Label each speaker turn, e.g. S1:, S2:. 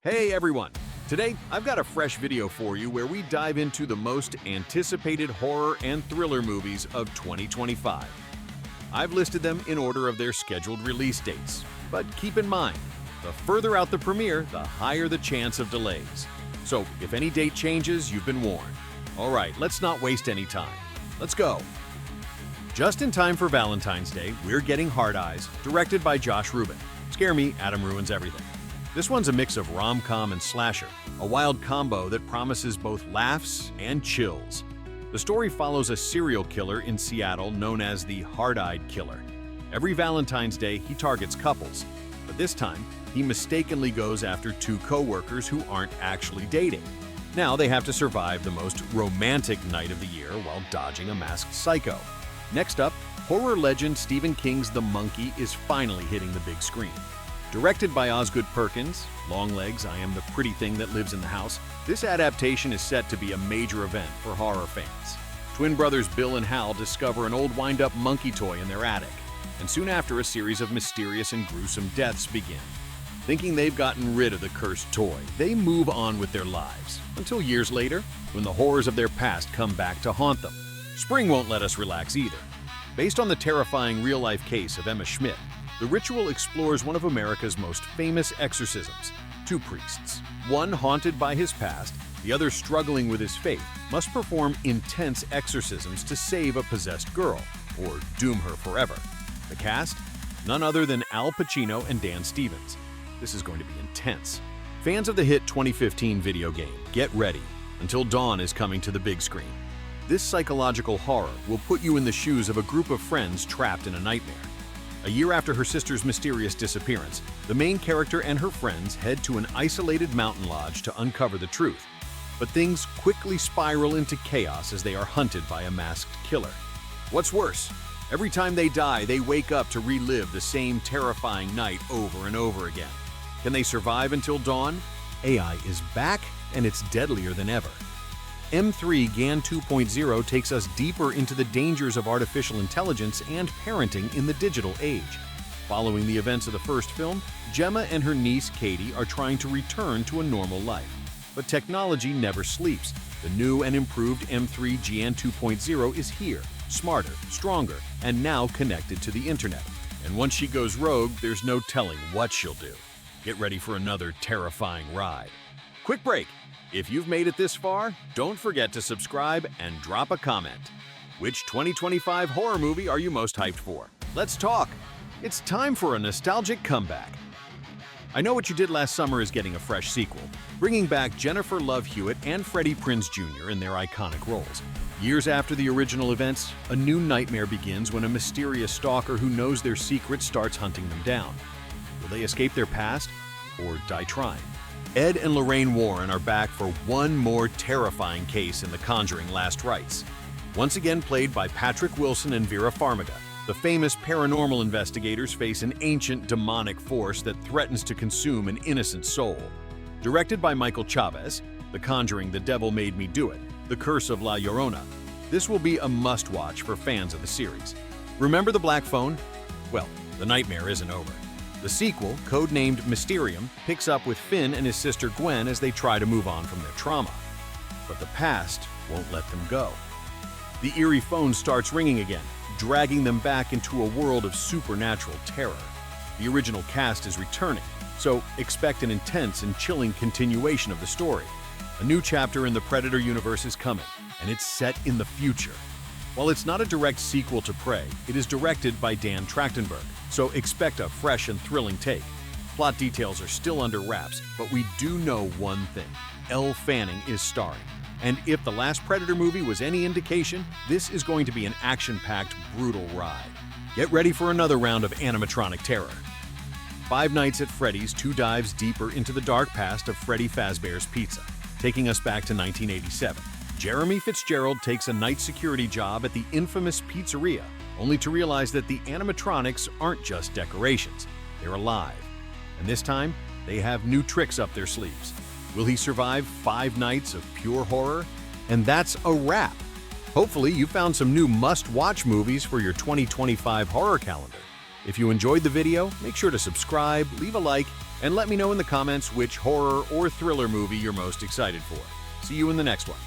S1: Hey everyone! Today, I've got a fresh video for you where we dive into the most anticipated horror and thriller movies of 2025. I've listed them in order of their scheduled release dates, but keep in mind, the further out the premiere, the higher the chance of delays. So if any date changes, you've been warned. Alright, let's not waste any time. Let's go! Just in time for Valentine's Day, we're getting Hard Eyes, directed by Josh Rubin. Scare me, Adam ruins everything. This one's a mix of rom-com and slasher, a wild combo that promises both laughs and chills. The story follows a serial killer in Seattle known as the Hard-Eyed Killer. Every Valentine's Day, he targets couples, but this time, he mistakenly goes after two co-workers who aren't actually dating. Now they have to survive the most romantic night of the year while dodging a masked psycho. Next up, horror legend Stephen King's The Monkey is finally hitting the big screen. Directed by Osgood Perkins, Longlegs, I Am the Pretty Thing That Lives in the House, this adaptation is set to be a major event for horror fans. Twin brothers Bill and Hal discover an old wind-up monkey toy in their attic, and soon after a series of mysterious and gruesome deaths begin. Thinking they've gotten rid of the cursed toy, they move on with their lives, until years later, when the horrors of their past come back to haunt them. Spring won't let us relax either. Based on the terrifying real-life case of Emma Schmidt, The Ritual explores one of America's most famous exorcisms. Two priests, one haunted by his past, the other struggling with his faith, must perform intense exorcisms to save a possessed girl, or doom her forever. The cast? None other than Al Pacino and Dan Stevens. This is going to be intense. Fans of the hit 2015 video game, get ready. Until Dawn is coming to the big screen. This psychological horror will put you in the shoes of a group of friends trapped in a nightmare. A year after her sister's mysterious disappearance, the main character and her friends head to an isolated mountain lodge to uncover the truth. But things quickly spiral into chaos as they are hunted by a masked killer. What's worse, every time they die, they wake up to relive the same terrifying night over and over again. Can they survive until dawn? AI is back, and it's deadlier than ever. M3 GAN 2.0 takes us deeper into the dangers of artificial intelligence and parenting in the digital age. Following the events of the first film, Gemma and her niece Katie are trying to return to a normal life. But technology never sleeps. The new and improved M3 GAN 2.0 is here, smarter, stronger, and now connected to the internet. And once she goes rogue, there's no telling what she'll do. Get ready for another terrifying ride. Quick break! If you've made it this far, don't forget to subscribe and drop a comment. Which 2025 horror movie are you most hyped for? Let's talk! It's time for a nostalgic comeback. I Know What You Did Last Summer is getting a fresh sequel, bringing back Jennifer Love Hewitt and Freddie Prinze Jr. in their iconic roles. Years after the original events, a new nightmare begins when a mysterious stalker who knows their secrets starts hunting them down. Will they escape their past or die trying? Ed and Lorraine Warren are back for one more terrifying case in the Conjuring Last Rites. Once again played by Patrick Wilson and Vera Farmiga, the famous paranormal investigators face an ancient demonic force that threatens to consume an innocent soul. Directed by Michael Chavez, The Conjuring: The Devil Made Me Do It, The Curse of La Llorona, this will be a must-watch for fans of the series. Remember the black phone? Well, the nightmare isn't over. The sequel, codenamed Mysterium, picks up with Finn and his sister Gwen as they try to move on from their trauma. But the past won't let them go. The eerie phone starts ringing again, dragging them back into a world of supernatural terror. The original cast is returning, so expect an intense and chilling continuation of the story. A new chapter in the Predator universe is coming, and it's set in the future. While it's not a direct sequel to Prey, it is directed by Dan Trachtenberg, so expect a fresh and thrilling take. Plot details are still under wraps, but we do know one thing: Elle Fanning is starring. And if the last Predator movie was any indication, this is going to be an action-packed, brutal ride. Get ready for another round of animatronic terror. Five Nights at Freddy's 2 dives deeper into the dark past of Freddy Fazbear's Pizza, taking us back to 1987. Jeremy Fitzgerald takes a night security job at the infamous pizzeria, only to realize that the animatronics aren't just decorations, they're alive. And this time, they have new tricks up their sleeves. Will he survive 5 nights of pure horror? And that's a wrap! Hopefully, you found some new must-watch movies for your 2025 horror calendar. If you enjoyed the video, make sure to subscribe, leave a like, And let me know in the comments which horror or thriller movie you're most excited for. See you in the next one.